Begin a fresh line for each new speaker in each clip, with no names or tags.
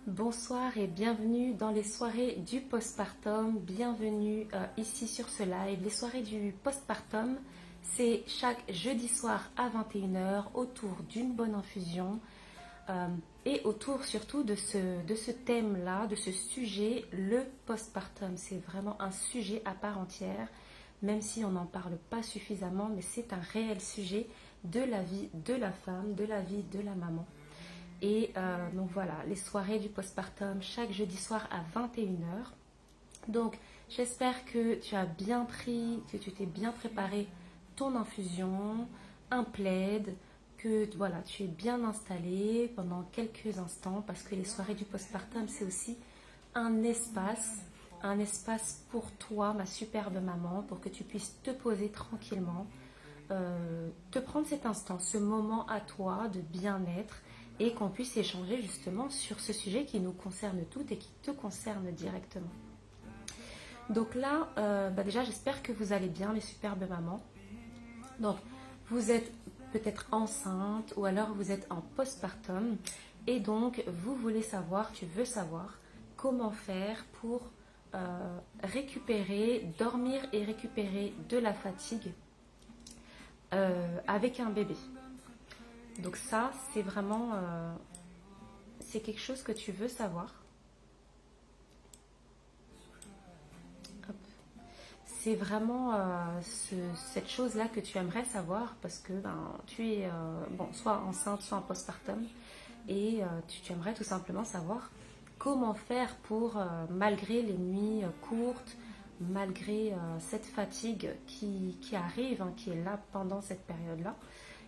Bonsoir et bienvenue dans les soirées du postpartum. Bienvenue ici sur ce live. Les soirées du postpartum, c'est chaque jeudi soir à 21 h autour d'une bonne infusion et autour surtout de ce thème-là, de ce sujet, le postpartum. C'est vraiment un sujet à part entière, même si on n'en parle pas suffisamment, mais c'est un réel sujet de la vie de la femme, de la vie de la maman. Et donc voilà, les soirées du postpartum chaque jeudi soir à 21 h. Donc j'espère que tu as bien pris, que tu t'es bien préparé ton infusion, un plaid, que voilà, tu es bien installé pendant quelques instants parce que les soirées du postpartum c'est aussi un espace pour toi, ma superbe maman, pour que tu puisses te poser tranquillement, te prendre cet instant, ce moment à toi de bien-être et qu'on puisse échanger justement sur ce sujet qui nous concerne toutes et qui te concerne directement. Donc là, déjà j'espère que vous allez bien mes superbes mamans. Donc vous êtes peut-être enceinte ou alors vous êtes en postpartum et donc vous voulez savoir, tu veux savoir comment faire pour récupérer, dormir et récupérer de la fatigue avec un bébé. Donc ça, c'est vraiment, c'est quelque chose que tu veux savoir. Hop. C'est vraiment cette chose-là que tu aimerais savoir parce que tu es soit enceinte, soit en postpartum et tu aimerais tout simplement savoir comment faire pour, malgré les nuits courtes, malgré cette fatigue qui arrive, qui est là pendant cette période-là,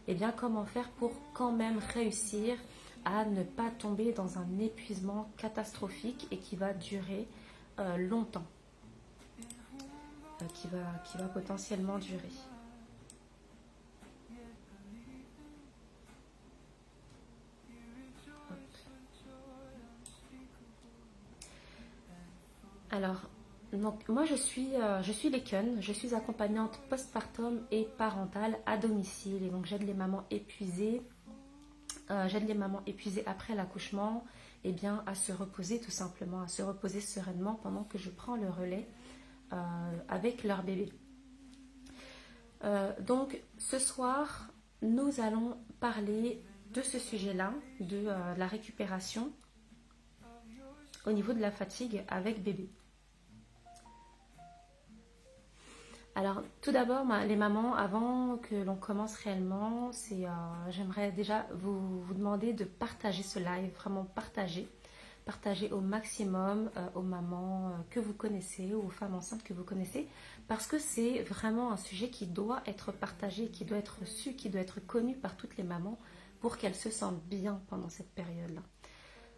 et bien comment faire pour quand même réussir à ne pas tomber dans un épuisement catastrophique et qui va durer longtemps, qui va potentiellement durer. Hop. Alors, donc, moi je suis Leken, je suis accompagnante postpartum et parentale à domicile et donc j'aide les mamans épuisées après l'accouchement et bien, à se reposer tout simplement, à se reposer sereinement pendant que je prends le relais avec leur bébé. Donc ce soir, nous allons parler de ce sujet-là, de la récupération au niveau de la fatigue avec bébé. Alors tout d'abord, les mamans, avant que l'on commence réellement, j'aimerais déjà vous demander de partager ce live, vraiment partager au maximum aux mamans que vous connaissez, aux femmes enceintes que vous connaissez, parce que c'est vraiment un sujet qui doit être partagé, qui doit être su, qui doit être connu par toutes les mamans pour qu'elles se sentent bien pendant cette période-là,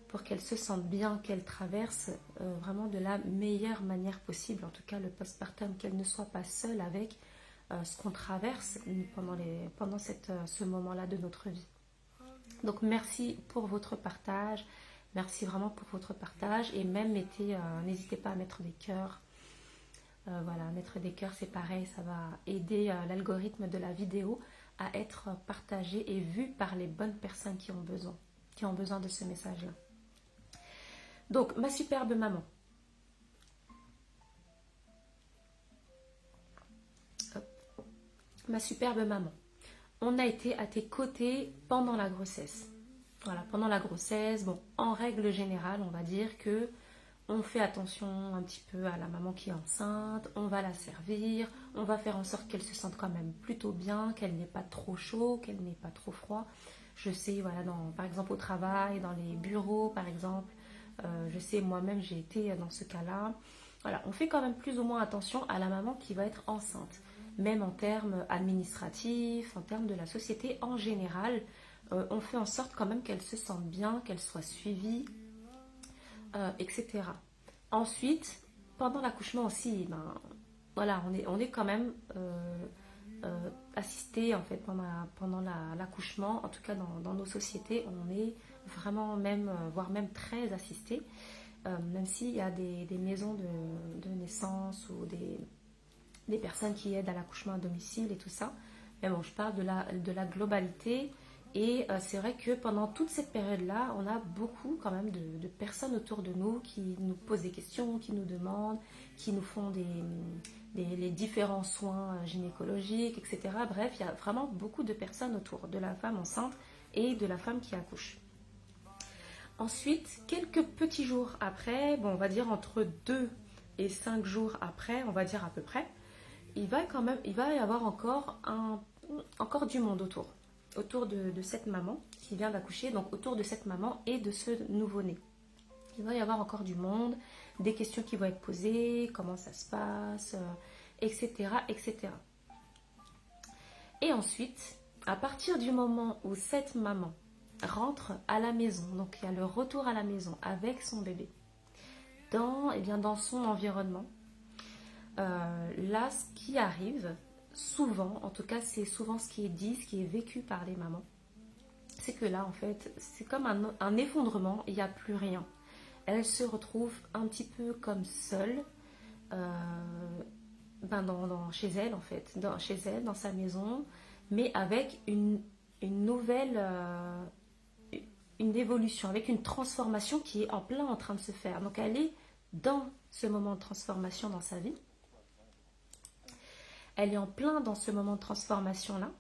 pour qu'elles se sentent bien, qu'elles traversent vraiment de la meilleure manière possible, en tout cas le postpartum, qu'elles ne soient pas seules avec ce qu'on traverse pendant ce moment-là de notre vie. Donc merci pour votre partage, merci vraiment pour votre partage et même n'hésitez pas à mettre des cœurs. Voilà, mettre des cœurs c'est pareil, ça va aider l'algorithme de la vidéo à être partagé et vu par les bonnes personnes qui ont besoin de ce message-là. Donc ma superbe maman. Hop. Ma superbe maman. On a été à tes côtés pendant la grossesse. Voilà, pendant la grossesse, bon, en règle générale, on va dire que on fait attention un petit peu à la maman qui est enceinte, on va la servir, on va faire en sorte qu'elle se sente quand même plutôt bien, qu'elle n'ait pas trop chaud, qu'elle n'ait pas trop froid. Je sais, voilà, par exemple au travail, dans les bureaux, par exemple, je sais, moi-même, j'ai été dans ce cas-là. Voilà, on fait quand même plus ou moins attention à la maman qui va être enceinte, même en termes administratifs, en termes de la société en général. On fait en sorte quand même qu'elle se sente bien, qu'elle soit suivie, etc. Ensuite, pendant l'accouchement aussi, voilà, on est quand même assisté en fait pendant l'accouchement, en tout cas dans nos sociétés, on est vraiment même, voire même très assisté, même s'il y a des maisons de naissance ou des personnes qui aident à l'accouchement à domicile et tout ça. Mais bon, je parle de la globalité Et c'est vrai que pendant toute cette période-là, on a beaucoup quand même de personnes autour de nous qui nous posent des questions, qui nous demandent, qui nous font les différents soins gynécologiques, etc. Bref, il y a vraiment beaucoup de personnes autour de la femme enceinte et de la femme qui accouche. Ensuite, quelques petits jours après, bon, on va dire entre 2 et 5 jours après, on va dire à peu près, il va y avoir encore du monde autour de cette maman qui vient d'accoucher, donc autour de cette maman et de ce nouveau-né. Il va y avoir encore du monde, des questions qui vont être posées, comment ça se passe, etc., etc. Et ensuite, à partir du moment où cette maman rentre à la maison, donc il y a le retour à la maison avec son bébé, dans son environnement, là, ce qui arrive, souvent, en tout cas, c'est souvent ce qui est dit, ce qui est vécu par les mamans, c'est que là, en fait, c'est comme un effondrement, il n'y a plus rien. Elle se retrouve un petit peu comme seule, chez elle, en fait, chez elle, dans sa maison, mais avec une nouvelle, une évolution, avec une transformation qui est en train de se faire. Donc, elle est dans ce moment de transformation dans sa vie. Elle est en plein dans ce moment de transformation-là.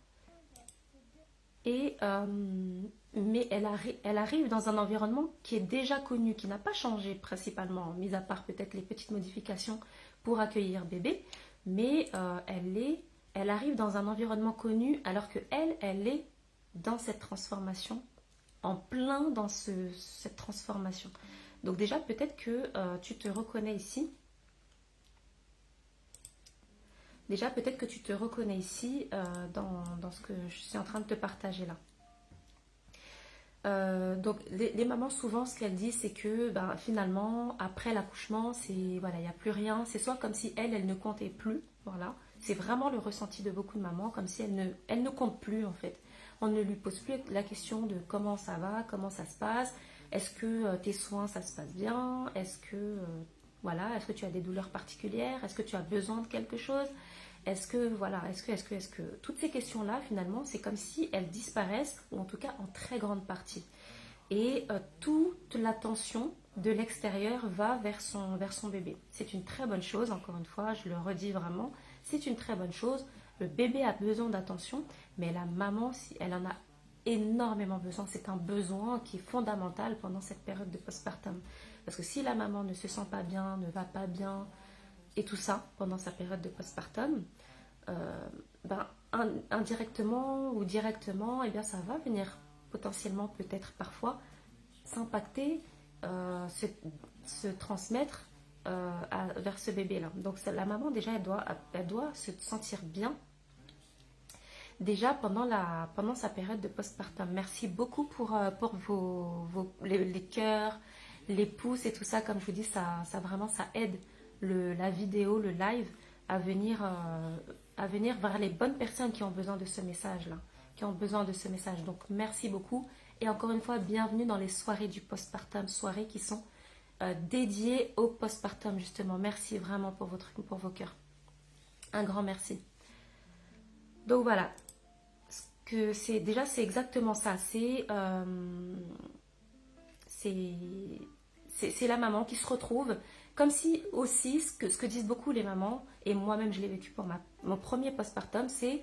Mais elle arrive dans un environnement qui est déjà connu, qui n'a pas changé principalement, mis à part peut-être les petites modifications pour accueillir bébé. Mais elle arrive dans un environnement connu alors que elle est dans cette transformation, en plein dans cette transformation. Donc déjà, peut-être que tu te reconnais ici. Déjà, peut-être que tu te reconnais ici dans ce que je suis en train de te partager là. Donc, les mamans, souvent, ce qu'elles disent, c'est que finalement, après l'accouchement, voilà, il n'y a plus rien. C'est soit comme si elle ne comptait plus. Voilà. C'est vraiment le ressenti de beaucoup de mamans, comme si elle ne compte plus, en fait. On ne lui pose plus la question de comment ça va, comment ça se passe. Est-ce que tes soins, ça se passe bien? Est-ce que tu as des douleurs particulières? Est-ce que tu as besoin de quelque chose? Est-ce que toutes ces questions-là, finalement, c'est comme si elles disparaissent, ou en tout cas en très grande partie. Et toute l'attention de l'extérieur va vers son bébé. C'est une très bonne chose, encore une fois, je le redis vraiment, c'est une très bonne chose. Le bébé a besoin d'attention, mais la maman, si elle en a énormément besoin, c'est un besoin qui est fondamental pendant cette période de postpartum. Parce que si la maman ne se sent pas bien, ne va pas bien, et tout ça pendant sa période de postpartum, indirectement ou directement, eh bien, ça va venir potentiellement, peut-être parfois, s'impacter, se transmettre vers ce bébé-là. Donc la maman, déjà, elle doit se sentir bien déjà pendant sa période de postpartum. Merci beaucoup pour les cœurs, les pouces et tout ça. Comme je vous dis, ça vraiment, ça aide la vidéo, le live à venir vers les bonnes personnes qui ont besoin de ce message-là, qui ont besoin de ce message. Donc, merci beaucoup. Et encore une fois, bienvenue dans les soirées du postpartum, soirées qui sont dédiées au postpartum, justement. Merci vraiment pour vos cœurs. Un grand merci. Donc, voilà. C'est exactement ça. C'est la maman qui se retrouve comme si aussi, ce que disent beaucoup les mamans, et moi-même je l'ai vécu pour mon premier postpartum, c'est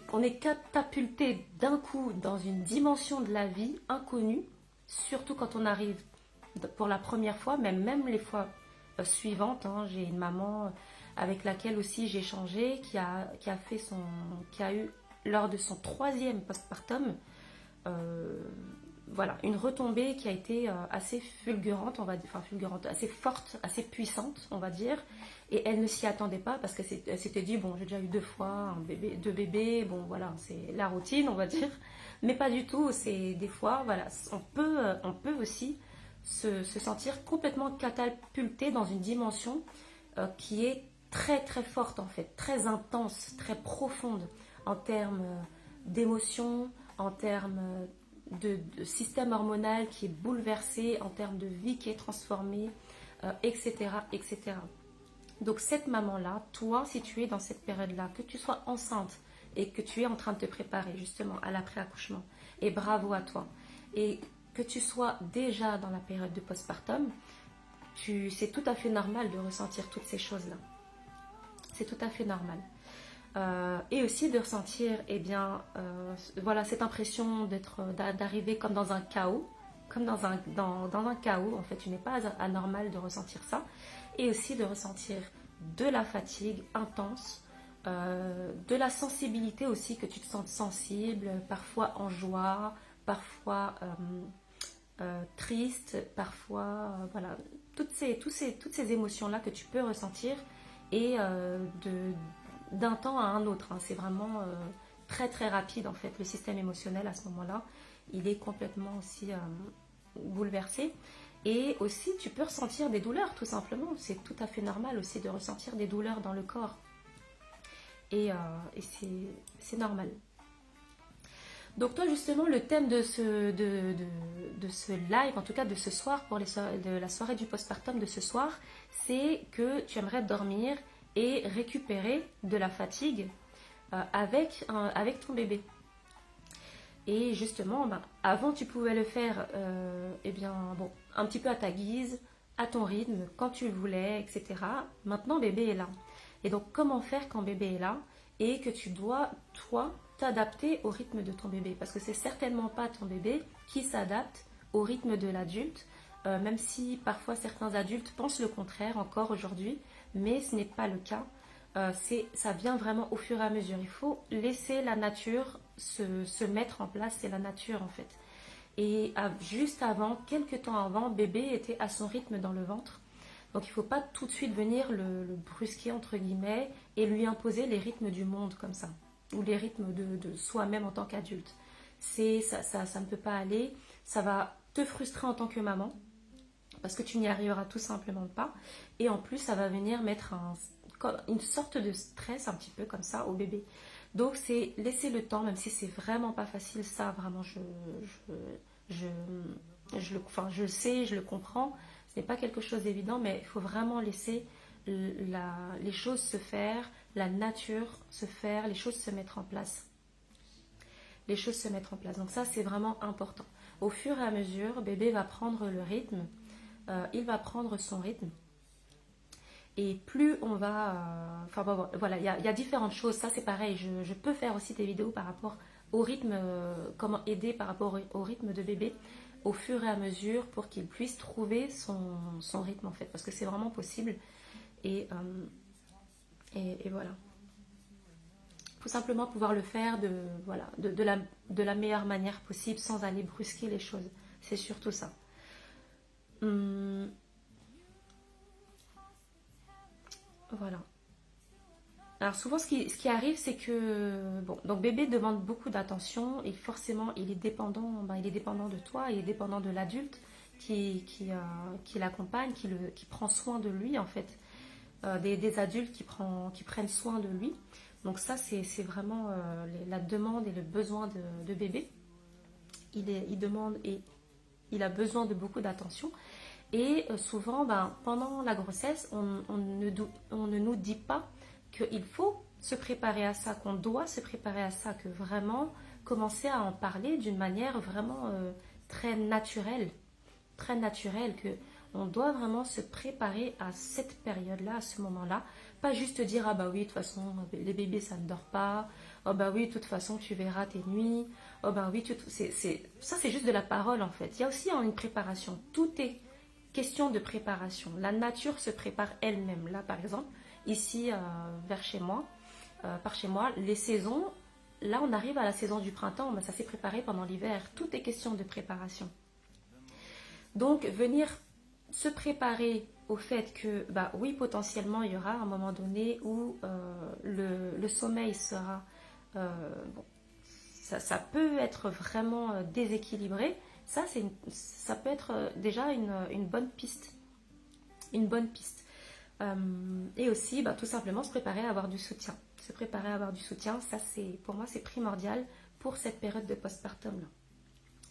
qu'on est catapulté d'un coup dans une dimension de la vie inconnue, surtout quand on arrive pour la première fois, même les fois suivantes. J'ai une maman avec laquelle aussi j'ai échangé, qui a eu lors de son troisième postpartum, voilà, une retombée qui a été assez fulgurante, on va dire, enfin fulgurante, assez forte, assez puissante, on va dire. Et elle ne s'y attendait pas parce qu'elle s'était dit, bon, j'ai déjà eu 2 fois deux bébés, bon voilà, c'est la routine, on va dire. Mais pas du tout, c'est des fois, voilà, on peut aussi se sentir complètement catapulté dans une dimension qui est très très forte en fait, très intense, très profonde en termes d'émotions, en termes de système hormonal qui est bouleversé, en termes de vie qui est transformée, etc., etc. Donc cette maman-là, toi, si tu es dans cette période-là, que tu sois enceinte et que tu es en train de te préparer justement à l'après-accouchement. Et bravo à toi. Et que tu sois déjà dans la période de postpartum, c'est tout à fait normal de ressentir toutes ces choses-là. C'est tout à fait normal. Et aussi de ressentir, eh bien, voilà, cette impression d'arriver comme dans un chaos, comme dans un chaos. En fait, tu n'es pas anormal de ressentir ça. Et aussi de ressentir de la fatigue intense, de la sensibilité aussi, que tu te sens sensible, parfois en joie, parfois triste, parfois, voilà, toutes ces émotions-là que tu peux ressentir et d'un temps à un autre. Hein. C'est vraiment très très rapide en fait. Le système émotionnel à ce moment-là, il est complètement aussi bouleversé. Et aussi, tu peux ressentir des douleurs tout simplement. C'est tout à fait normal aussi de ressentir des douleurs dans le corps. Et c'est normal. Donc toi justement le thème de ce live, en tout cas de ce soir, de la soirée du postpartum de ce soir, c'est que tu aimerais dormir et récupérer de la fatigue avec ton bébé. Et justement, avant tu pouvais le faire eh bien, bon, un petit peu à ta guise, à ton rythme, quand tu le voulais, etc. Maintenant bébé est là. Et donc comment faire quand bébé est là et que tu dois, toi, t'adapter au rythme de ton bébé, parce que c'est certainement pas ton bébé qui s'adapte au rythme de l'adulte, même si parfois certains adultes pensent le contraire encore aujourd'hui, mais ce n'est pas le cas. Ça vient vraiment au fur et à mesure. Il faut laisser la nature se mettre en place, c'est la nature en fait. Et juste avant, quelques temps avant, bébé était à son rythme dans le ventre. Donc il ne faut pas tout de suite venir le brusquer entre guillemets et lui imposer les rythmes du monde comme ça, ou les rythmes de soi-même en tant qu'adulte. Ça ne peut pas aller, ça va te frustrer en tant que maman, parce que tu n'y arriveras tout simplement pas, et en plus ça va venir mettre une sorte de stress un petit peu comme ça au bébé. Donc c'est laisser le temps, même si c'est vraiment pas facile, ça vraiment je le sais, je le comprends, ce n'est pas quelque chose d'évident, mais il faut vraiment laisser les choses se faire, la nature se faire, les choses se mettre en place. Les choses se mettre en place. Donc ça, c'est vraiment important. Au fur et à mesure, bébé va prendre le rythme, il va prendre son rythme. Et plus on va... Enfin bon, voilà, il y a différentes choses. Ça, c'est pareil. Je peux faire aussi des vidéos par rapport au rythme, comment aider par rapport au rythme de bébé au fur et à mesure pour qu'il puisse trouver son rythme en fait. Parce que c'est vraiment possible. Et voilà. Il faut simplement pouvoir le faire de la meilleure manière possible sans aller brusquer les choses. C'est surtout ça. Voilà. Alors souvent ce qui arrive c'est que bon, donc bébé demande beaucoup d'attention et forcément il est dépendant de toi, il est dépendant de l'adulte qui l'accompagne, qui prend soin de lui en fait. Des adultes qui prennent soin de lui. Donc ça, c'est vraiment la demande et le besoin de bébé. Il demande et il a besoin de beaucoup d'attention. Et souvent, pendant la grossesse, on ne nous dit pas qu'il faut se préparer à ça, qu'on doit se préparer à ça, que vraiment commencer à en parler d'une manière vraiment très naturelle, que on doit vraiment se préparer à cette période-là, à ce moment-là. Pas juste dire, ah bah oui, de toute façon, les bébés, ça ne dort pas. Oh bah oui, de toute façon, tu verras tes nuits. Oh bah oui, ça c'est juste de la parole en fait. Il y a aussi une préparation. Tout est question de préparation. La nature se prépare elle-même. Là, par exemple, ici, par chez moi, les saisons, là, on arrive à la saison du printemps, ça s'est préparé pendant l'hiver. Tout est question de préparation. Donc, venir se préparer au fait que, oui, potentiellement, il y aura un moment donné où le sommeil sera... bon, ça peut être vraiment déséquilibré. Ça peut être déjà une bonne piste. Une bonne piste. Et aussi, tout simplement, se préparer à avoir du soutien. Se préparer à avoir du soutien, ça, pour moi, c'est primordial pour cette période de postpartum.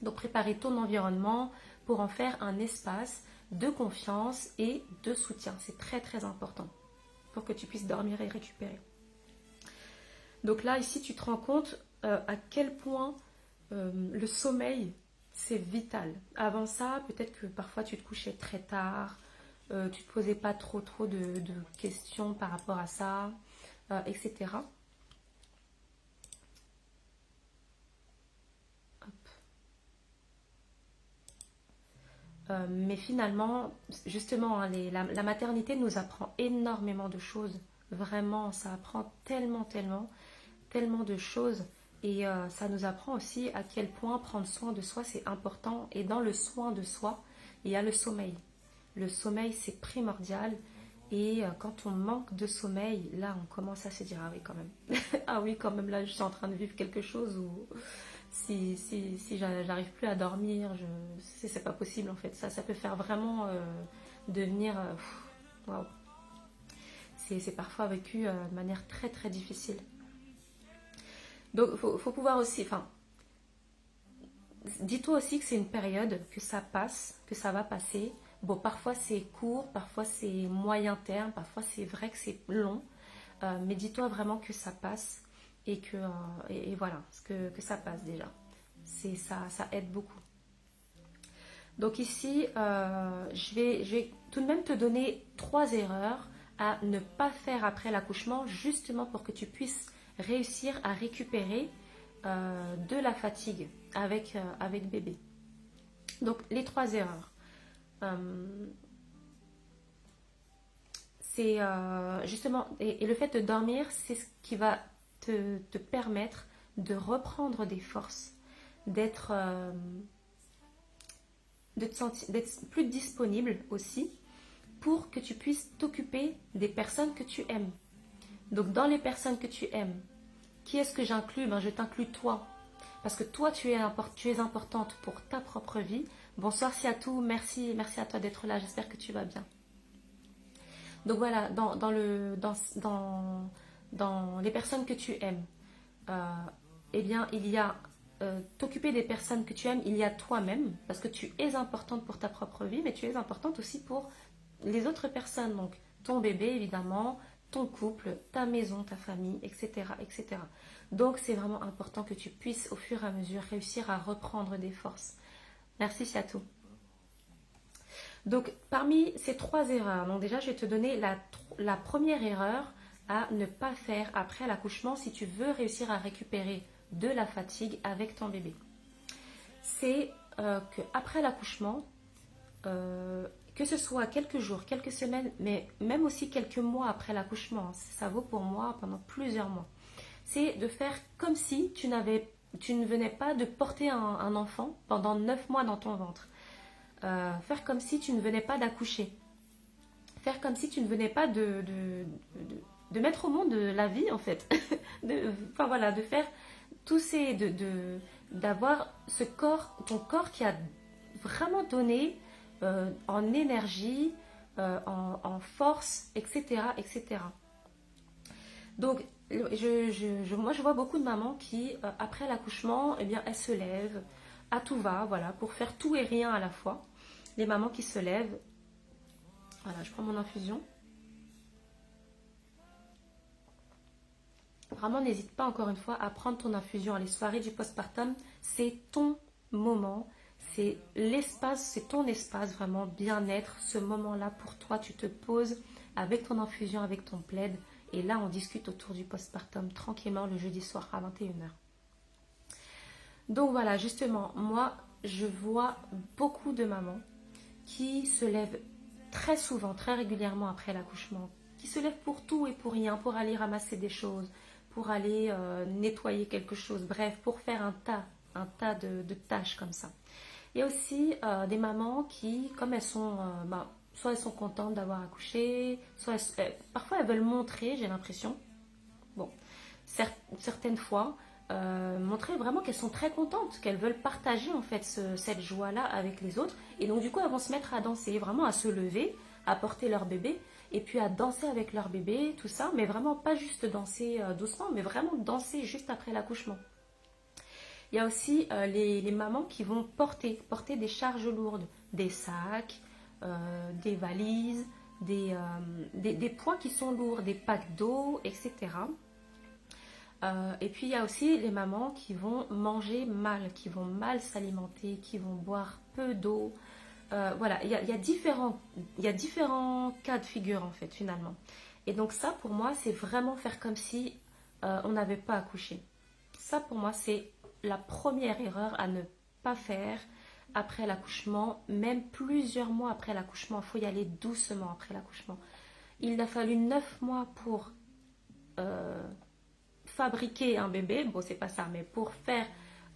Donc, préparer ton environnement pour en faire un espace de confiance et de soutien. C'est très, très important pour que tu puisses dormir et récupérer. Donc là, ici, tu te rends compte à quel point le sommeil, c'est vital. Avant ça, peut-être que parfois tu te couchais très tard, tu ne te posais pas trop de questions par rapport à ça, etc. Mais finalement, justement, hein, la maternité nous apprend énormément de choses. Vraiment, ça apprend tellement de choses. Et ça nous apprend aussi à quel point prendre soin de soi, c'est important. Et dans le soin de soi, il y a le sommeil. Le sommeil, c'est primordial. Et quand on manque de sommeil, là, on commence à se dire, ah oui, quand même. Ah oui, quand même, là, je suis en train de vivre quelque chose où si j'arrive plus à dormir, c'est pas possible, en fait. Ça peut faire vraiment devenir... waouh. C'est parfois vécu de manière très difficile. Donc, faut pouvoir aussi... Enfin, dis-toi aussi que c'est une période, que ça passe, que ça va passer. Bon, parfois c'est court, parfois c'est moyen terme, parfois c'est vrai que c'est long. Mais dis-toi vraiment que ça passe et que et voilà, que ça passe déjà. C'est ça, ça aide beaucoup. Donc ici, je vais tout de même te donner 3 erreurs à ne pas faire après l'accouchement, justement pour que tu puisses réussir à récupérer de la fatigue avec bébé. Donc les 3 erreurs. Euh, c'est justement, et le fait de dormir, c'est ce qui va te permettre de reprendre des forces, d'être d'être plus disponible aussi pour que tu puisses t'occuper des personnes que tu aimes. Donc dans les personnes que tu aimes, qui est-ce que j'inclus? Je t'inclus toi. Parce que toi, tu es importante pour ta propre vie. Bonsoir Siatou, merci à toi d'être là, j'espère que tu vas bien. Donc voilà, dans les personnes que tu aimes, euh, eh bien, il y a t'occuper des personnes que tu aimes, il y a toi-même, parce que tu es importante pour ta propre vie, mais tu es importante aussi pour les autres personnes. Donc, ton bébé, évidemment, ton couple, ta maison, ta famille, etc. etc. Donc, c'est vraiment important que tu puisses, au fur et à mesure, réussir à reprendre des forces. Merci, Siatou. Donc, parmi ces 3 erreurs, donc déjà, je vais te donner la première erreur à ne pas faire après l'accouchement si tu veux réussir à récupérer de la fatigue avec ton bébé. C'est qu'après l'accouchement, que ce soit quelques jours, quelques semaines, mais même aussi quelques mois après l'accouchement, ça vaut pour moi pendant plusieurs mois, c'est de faire comme si tu ne venais pas de porter un enfant pendant 9 mois dans ton ventre. Faire comme si tu ne venais pas d'accoucher. Faire comme si tu ne venais pas de mettre au monde la vie, en fait. Enfin voilà, de faire tous ces... d'avoir ce corps, ton corps qui a vraiment donné en énergie, en force, etc. etc. Donc, moi, je vois beaucoup de mamans qui, après l'accouchement, eh bien, elles se lèvent à tout va, voilà, pour faire tout et rien à la fois. Les mamans qui se lèvent, voilà, je prends mon infusion. Vraiment, n'hésite pas encore une fois à prendre ton infusion. Les soirées du postpartum, c'est ton moment, c'est l'espace, c'est ton espace vraiment bien-être. Ce moment-là pour toi, tu te poses avec ton infusion, avec ton plaid. Et là, on discute autour du postpartum tranquillement le jeudi soir à 21h. Donc voilà, justement, moi, je vois beaucoup de mamans qui se lèvent très souvent, très régulièrement après l'accouchement, qui se lèvent pour tout et pour rien, pour aller ramasser des choses, pour aller nettoyer quelque chose, bref, pour faire un tas de tâches comme ça. Il y a aussi des mamans qui, comme elles sont, soit elles sont contentes d'avoir accouché, soit parfois elles veulent montrer, j'ai l'impression, bon, certaines fois, montrer vraiment qu'elles sont très contentes, qu'elles veulent partager en fait cette joie-là avec les autres. Et donc du coup, elles vont se mettre à danser, vraiment à se lever, à porter leur bébé, et puis à danser avec leur bébé, tout ça, mais vraiment pas juste danser doucement, mais vraiment danser juste après l'accouchement. Il y a aussi les mamans qui vont porter des charges lourdes, des sacs, des valises, des poids qui sont lourds, des packs d'eau, etc. Et puis il y a aussi les mamans qui vont manger mal, qui vont mal s'alimenter, qui vont boire peu d'eau. Voilà, il y a différents cas de figure en fait finalement. Et donc ça pour moi c'est vraiment faire comme si on n'avait pas accouché. Ça pour moi c'est la première erreur à ne pas faire après l'accouchement, même plusieurs mois après l'accouchement. Il faut y aller doucement après l'accouchement. Il a fallu 9 mois pour euh, fabriquer un bébé, bon c'est pas ça, mais pour faire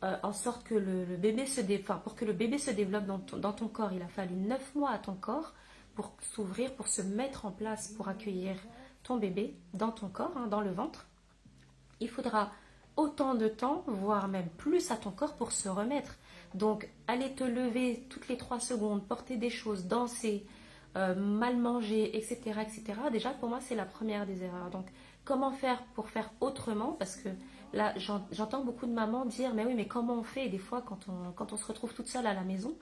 en sorte que le bébé pour que le bébé se développe dans ton corps, il a fallu 9 mois à ton corps pour s'ouvrir, pour se mettre en place, pour accueillir ton bébé dans ton corps, hein, dans le ventre. Il faudra autant de temps, voire même plus à ton corps pour se remettre. Donc, aller te lever toutes les 3 secondes, porter des choses, danser, mal manger, etc., etc. Déjà, pour moi, c'est la première des erreurs. Donc, comment faire pour faire autrement? Parce que là, j'entends beaucoup de mamans dire, mais oui, mais comment on fait? Et des fois, quand on se retrouve toute seule à la maison,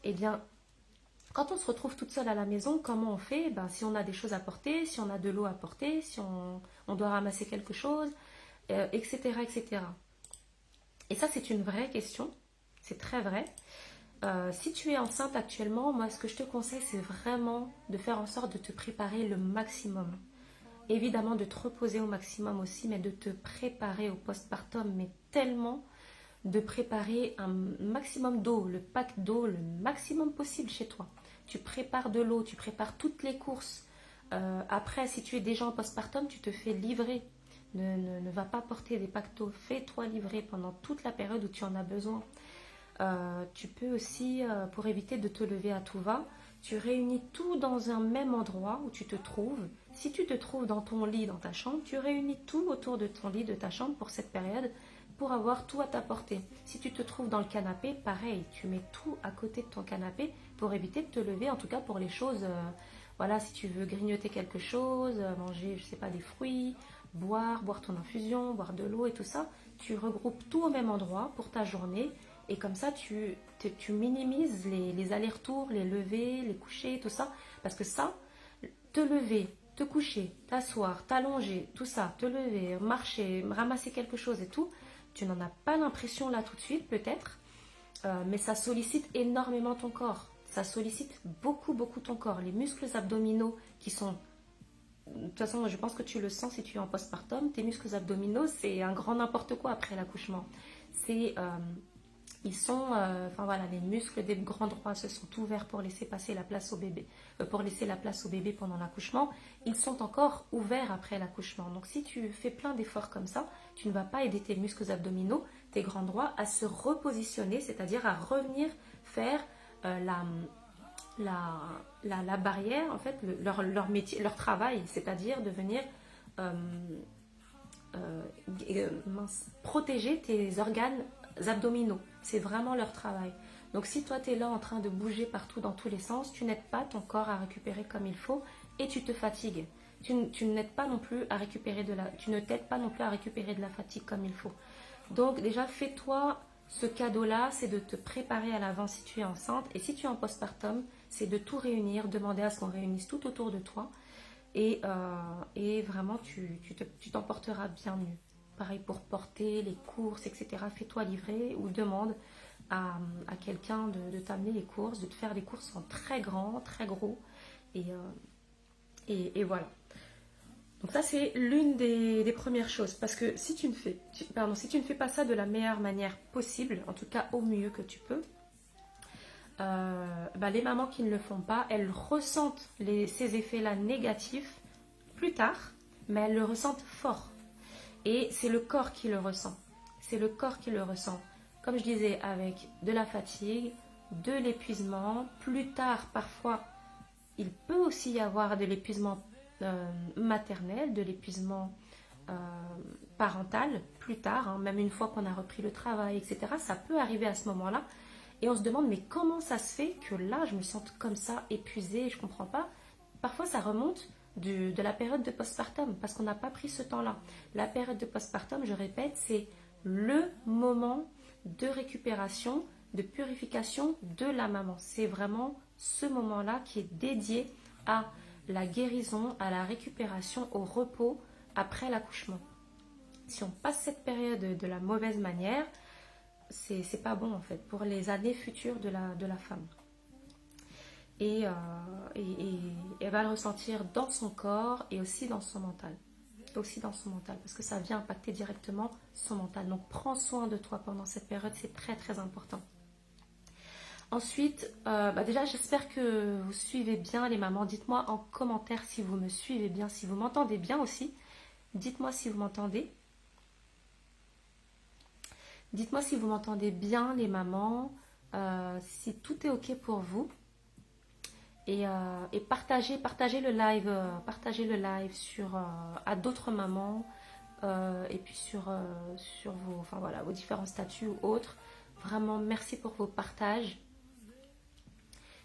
eh bien, quand on se retrouve toute seule à la maison, comment on fait? Ben, si on a des choses à porter, si on a de l'eau à porter, si on doit ramasser quelque chose, etc., etc. Et ça, c'est une vraie question. C'est très vrai. Si tu es enceinte actuellement, moi, ce que je te conseille, c'est vraiment de faire en sorte de te préparer le maximum. Évidemment, de te reposer au maximum aussi, mais de te préparer au postpartum, mais tellement de préparer un maximum d'eau, le pack d'eau, le maximum possible chez toi. Tu prépares de l'eau, tu prépares toutes les courses. Après, si tu es déjà en postpartum, tu te fais livrer. Ne va pas porter des packs d'eau. Fais-toi livrer pendant toute la période où tu en as besoin. Tu peux aussi, pour éviter de te lever à tout va, tu réunis tout dans un même endroit où tu te trouves. Si tu te trouves dans ton lit, dans ta chambre, tu réunis tout autour de ton lit, de ta chambre pour cette période, pour avoir tout à ta portée. Si tu te trouves dans le canapé, pareil, tu mets tout à côté de ton canapé pour éviter de te lever, en tout cas pour les choses, voilà, si tu veux grignoter quelque chose, manger, je sais pas, des fruits, boire ton infusion, boire de l'eau et tout ça, tu regroupes tout au même endroit pour ta journée. Et comme ça, tu minimises les allers-retours, les levées, les couchers, tout ça. Parce que ça, te lever, te coucher, t'asseoir, t'allonger, tout ça, te lever, marcher, ramasser quelque chose et tout, tu n'en as pas l'impression là tout de suite peut-être, mais ça sollicite énormément ton corps. Ça sollicite beaucoup, beaucoup ton corps. Les muscles abdominaux qui sont... De toute façon, je pense que tu le sens si tu es en postpartum. Tes muscles abdominaux, c'est un grand n'importe quoi après l'accouchement. C'est... ils sont, enfin voilà, les muscles des grands droits se sont ouverts pour laisser passer la place au bébé, pour laisser la place au bébé pendant l'accouchement. Ils sont encore ouverts après l'accouchement. Donc si tu fais plein d'efforts comme ça, tu ne vas pas aider tes muscles abdominaux, tes grands droits à se repositionner, c'est-à-dire à revenir faire la barrière, en fait, leur métier, leur travail, c'est-à-dire de venir euh, protéger tes organes abdominaux. C'est vraiment leur travail. Donc si toi tu es là en train de bouger partout dans tous les sens, tu n'aides pas ton corps à récupérer comme il faut et tu te fatigues. Tu n'aides pas non plus à récupérer tu ne t'aides pas non plus à récupérer de la fatigue comme il faut. Donc déjà fais-toi ce cadeau-là, c'est de te préparer à l'avance si tu es enceinte et si tu es en postpartum, c'est de tout réunir, demander à ce qu'on réunisse tout autour de toi et vraiment tu t'en porteras bien mieux. Pareil pour porter les courses, etc. Fais-toi livrer ou demande à quelqu'un de t'amener les courses, de te faire des courses en très grand, très gros. Et, et voilà. Donc ça, c'est l'une des premières choses. Parce que si tu si tu ne fais pas ça de la meilleure manière possible, en tout cas au mieux que tu peux, les mamans qui ne le font pas, elles ressentent ces effets-là négatifs plus tard, mais elles le ressentent fort. Et c'est le corps qui le ressent. C'est le corps qui le ressent. Comme je disais, avec de la fatigue, de l'épuisement. Plus tard, parfois, il peut aussi y avoir de l'épuisement maternel, de l'épuisement euh, parental, plus tard, hein, même une fois qu'on a repris le travail, etc. Ça peut arriver à ce moment-là. Et on se demande, mais comment ça se fait que là, je me sente comme ça, épuisée, je ne comprends pas. Parfois, ça remonte de la période de postpartum, parce qu'on n'a pas pris ce temps-là. La période de postpartum, je répète, c'est le moment de récupération, de purification de la maman. C'est vraiment ce moment-là qui est dédié à la guérison, à la récupération, au repos après l'accouchement. Si on passe cette période de la mauvaise manière, c'est pas bon en fait pour les années futures de la femme. Et elle va le ressentir dans son corps et aussi dans son mental. Aussi dans son mental, parce que ça vient impacter directement son mental. Donc prends soin de toi pendant cette période, c'est très très important. Ensuite, déjà j'espère que vous suivez bien les mamans. Dites-moi en commentaire si vous me suivez bien, si vous m'entendez bien aussi. Dites-moi si vous m'entendez. Dites-moi si vous m'entendez bien les mamans, si tout est ok pour vous. Et partagez le live à d'autres mamans et puis sur vos différents statuts ou autres. Vraiment, merci pour vos partages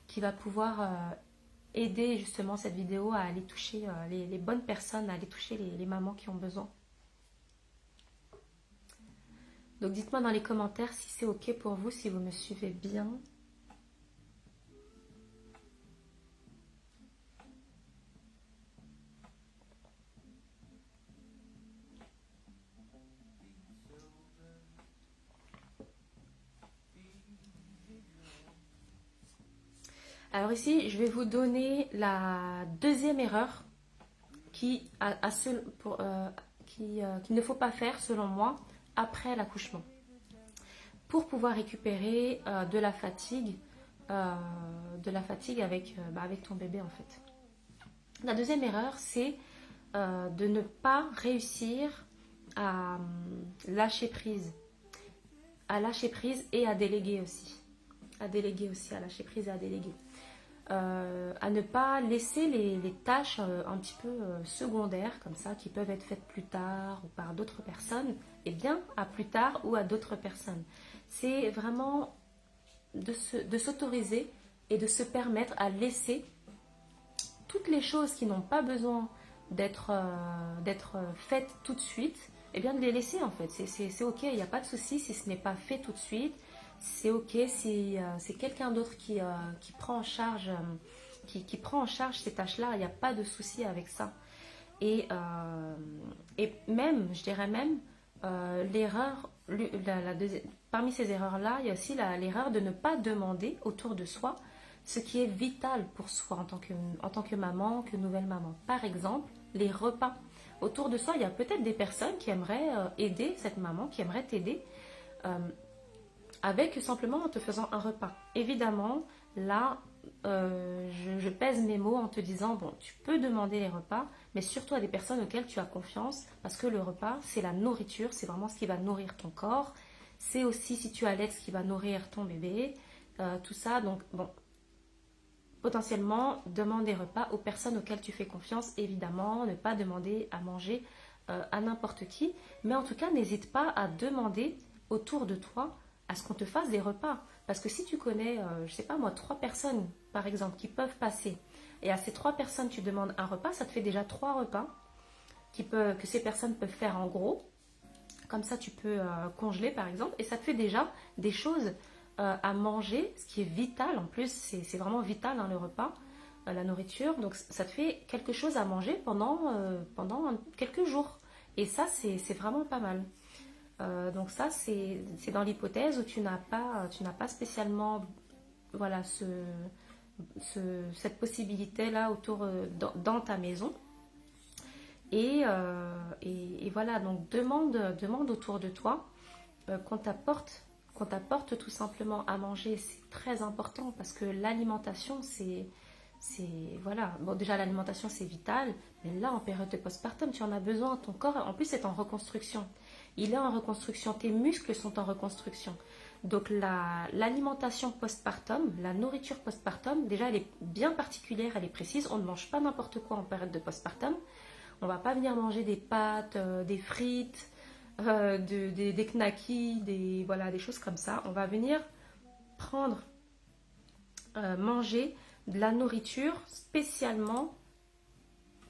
qui va pouvoir aider justement cette vidéo à aller toucher les bonnes personnes, à aller toucher les mamans qui ont besoin. Donc dites-moi dans les commentaires si c'est ok pour vous, si vous me suivez bien. Alors ici, je vais vous donner la deuxième erreur qu'il ne faut pas faire selon moi après l'accouchement pour pouvoir récupérer de la fatigue avec ton bébé en fait. La deuxième erreur, c'est de ne pas réussir à lâcher prise. À lâcher prise et à déléguer aussi. À lâcher prise et à déléguer. À ne pas laisser les tâches un petit peu secondaires comme ça qui peuvent être faites plus tard ou par d'autres personnes, et bien à plus tard ou à d'autres personnes. C'est vraiment de s'autoriser et de se permettre à laisser toutes les choses qui n'ont pas besoin d'être faites tout de suite, et bien de les laisser en fait. C'est ok, il n'y a pas de souci si ce n'est pas fait tout de suite. C'est ok si c'est quelqu'un d'autre qui prend en charge ces tâches-là, il n'y a pas de souci avec ça. Et même, je dirais même, l'erreur, parmi ces erreurs-là, il y a aussi l'erreur de ne pas demander autour de soi ce qui est vital pour soi en tant que maman, que nouvelle maman. Par exemple, les repas. Autour de soi, il y a peut-être des personnes qui aimeraient aider cette maman, qui aimeraient t'aider avec simplement en te faisant un repas. Évidemment, là, je pèse mes mots en te disant, bon, tu peux demander les repas, mais surtout à des personnes auxquelles tu as confiance, parce que le repas, c'est la nourriture, c'est vraiment ce qui va nourrir ton corps, c'est aussi, si tu allaites, ce qui va nourrir ton bébé, tout ça. Donc, bon, potentiellement, demande des repas aux personnes auxquelles tu fais confiance, évidemment, ne pas demander à manger à n'importe qui, mais en tout cas, n'hésite pas à demander autour de toi à ce qu'on te fasse des repas. Parce que si tu connais, je sais pas moi, 3 personnes, par exemple, qui peuvent passer, et à ces 3 personnes, tu demandes un repas, ça te fait déjà 3 repas que ces personnes peuvent faire en gros. Comme ça, tu peux congeler, par exemple, et ça te fait déjà des choses à manger, ce qui est vital. En plus, c'est vraiment vital, hein, le repas, la nourriture. Donc, ça te fait quelque chose à manger pendant quelques jours. Et ça, c'est vraiment pas mal. Donc ça, c'est dans l'hypothèse où tu n'as pas spécialement voilà, cette possibilité-là dans ta maison. Et voilà, donc demande autour de toi qu'on t'apporte tout simplement à manger. C'est très important parce que l'alimentation, voilà. Bon, déjà, l'alimentation, c'est vital. Mais là, en période de postpartum, tu en as besoin. Ton corps, en plus, est en reconstruction. Il est en reconstruction. Tes muscles sont en reconstruction. Donc, l'alimentation postpartum, la nourriture postpartum, déjà, elle est bien particulière, elle est précise. On ne mange pas n'importe quoi en période de postpartum. On ne va pas venir manger des pâtes, des frites, des knackis, des choses comme ça. On va venir manger de la nourriture spécialement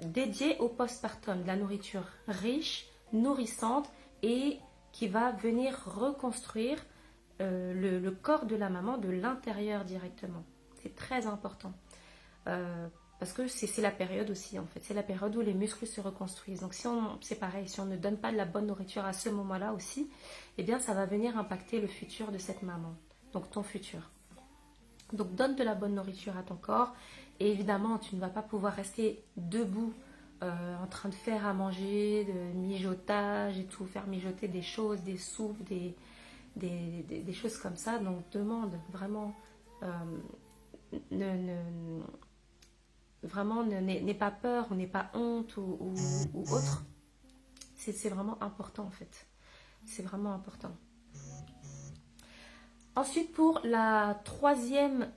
dédiée au postpartum, de la nourriture riche, nourrissante et qui va venir reconstruire le corps de la maman de l'intérieur directement. C'est très important. Parce que c'est la période aussi, en fait. C'est la période où les muscles se reconstruisent. Donc, c'est pareil, si on ne donne pas de la bonne nourriture à ce moment-là aussi, eh bien, ça va venir impacter le futur de cette maman. Donc, ton futur. Donc, donne de la bonne nourriture à ton corps. Et évidemment, tu ne vas pas pouvoir rester debout en train de faire à manger, de mijotage et tout, faire mijoter des choses, des soupes, des choses comme ça. Donc, demande vraiment... ne, vraiment, n'aie pas peur ou n'aie pas honte ou autre. C'est vraiment important en fait. C'est vraiment important. Ensuite, pour la troisième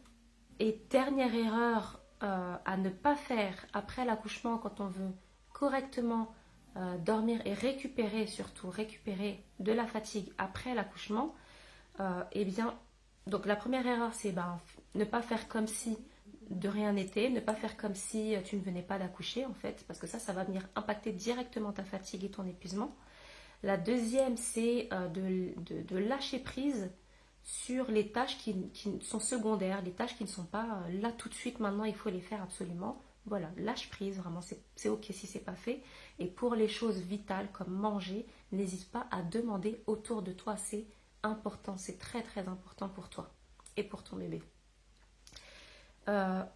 et dernière erreur à ne pas faire après l'accouchement quand on veut correctement dormir et récupérer, surtout récupérer de la fatigue après l'accouchement, eh bien, donc la première erreur c'est ne pas faire comme si de rien n'était, ne pas faire comme si tu ne venais pas d'accoucher en fait, parce que ça va venir impacter directement ta fatigue et ton épuisement. La deuxième, c'est de lâcher prise sur les tâches qui sont secondaires, les tâches qui ne sont pas là tout de suite, maintenant il faut les faire absolument. Voilà, lâche prise, vraiment, c'est ok si c'est pas fait. Et pour les choses vitales comme manger, n'hésite pas à demander autour de toi, c'est important, c'est très très important pour toi et pour ton bébé.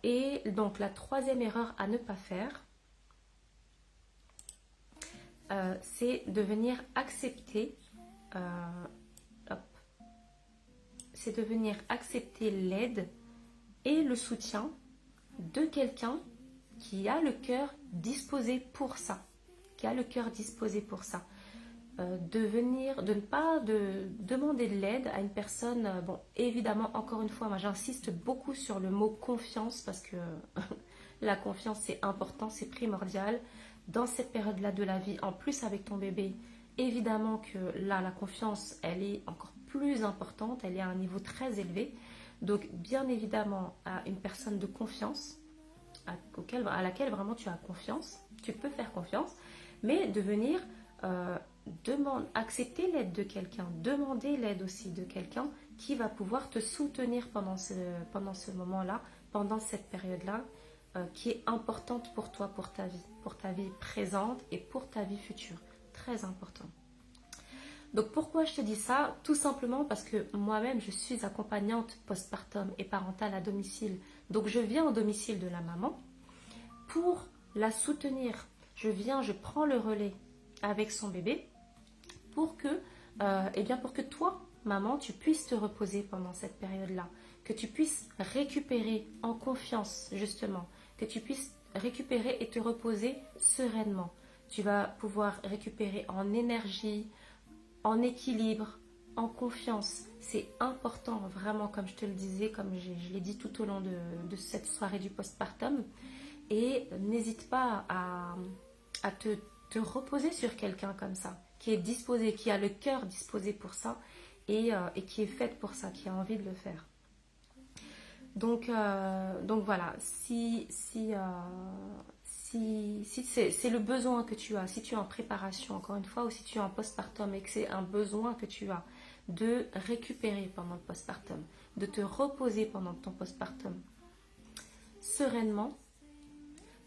Et donc la troisième erreur à ne pas faire, c'est de venir accepter, c'est de venir accepter l'aide et le soutien de quelqu'un qui a le cœur disposé pour ça, qui a le cœur disposé pour ça. De ne pas demander de l'aide à une personne, bon évidemment encore une fois moi j'insiste beaucoup sur le mot confiance parce que la confiance c'est important, c'est primordial dans cette période là de la vie, en plus avec ton bébé, évidemment que là la confiance elle est encore plus importante, elle est à un niveau très élevé, donc bien évidemment à une personne de confiance à laquelle vraiment tu as confiance, tu peux faire confiance, mais de venir accepter l'aide de quelqu'un, demander l'aide aussi de quelqu'un qui va pouvoir te soutenir pendant ce moment-là, pendant cette période-là, qui est importante pour toi, pour ta vie présente et pour ta vie future. Très important. Donc pourquoi je te dis ça? Tout simplement parce que moi-même, je suis accompagnante postpartum et parentale à domicile. Donc je viens au domicile de la maman pour la soutenir. Je prends le relais avec son bébé pour que toi, maman, tu puisses te reposer pendant cette période-là, que tu puisses récupérer en confiance, justement, que tu puisses récupérer et te reposer sereinement. Tu vas pouvoir récupérer en énergie, en équilibre, en confiance. C'est important, vraiment, comme je te le disais, comme je l'ai dit tout au long de cette soirée du postpartum. Et n'hésite pas à te reposer sur quelqu'un comme ça, qui est disposé, qui a le cœur disposé pour ça et qui est faite pour ça, qui a envie de le faire. Donc voilà, si c'est le besoin que tu as, si tu es en préparation encore une fois, ou si tu es en postpartum et que c'est un besoin que tu as de récupérer pendant le postpartum, de te reposer pendant ton postpartum sereinement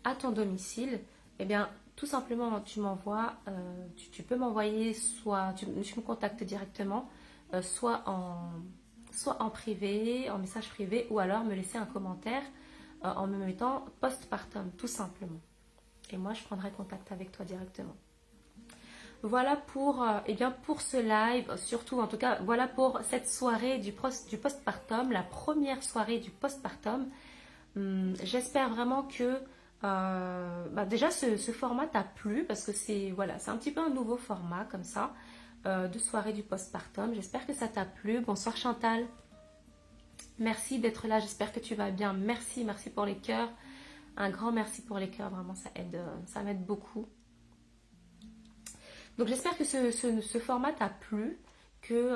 à ton domicile, eh bien tout simplement tu m'envoies, tu peux m'envoyer soit tu me contactes directement, soit en privé, en message privé, ou alors me laisser un commentaire en me mettant postpartum tout simplement. Et moi je prendrai contact avec toi directement. Voilà pour ce live, surtout en tout cas, voilà pour cette soirée du postpartum, la première soirée du postpartum. J'espère vraiment que déjà ce format t'a plu, parce que c'est un petit peu un nouveau format comme ça, de soirée du postpartum. J'espère que ça t'a plu. Bonsoir Chantal, merci d'être là, j'espère que tu vas bien. Merci pour les cœurs, un grand merci pour les cœurs, vraiment ça m'aide beaucoup. Donc j'espère que ce format t'a plu, que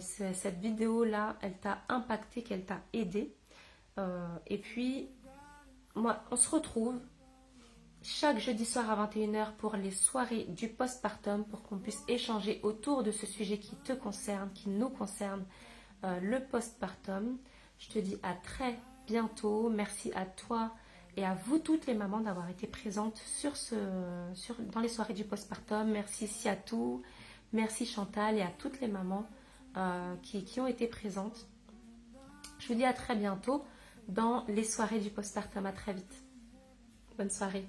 cette vidéo là elle t'a impacté, qu'elle t'a aidé, et puis moi on se retrouve chaque jeudi soir à 21h pour les soirées du postpartum, pour qu'on puisse échanger autour de ce sujet qui te concerne, qui nous concerne, le postpartum. Je te dis à très bientôt. Merci à toi Et à vous toutes les mamans d'avoir été présentes dans les soirées du postpartum. Merci Siatou, merci Chantal et à toutes les mamans qui ont été présentes. Je vous dis à très bientôt dans les soirées du postpartum. À très vite. Bonne soirée.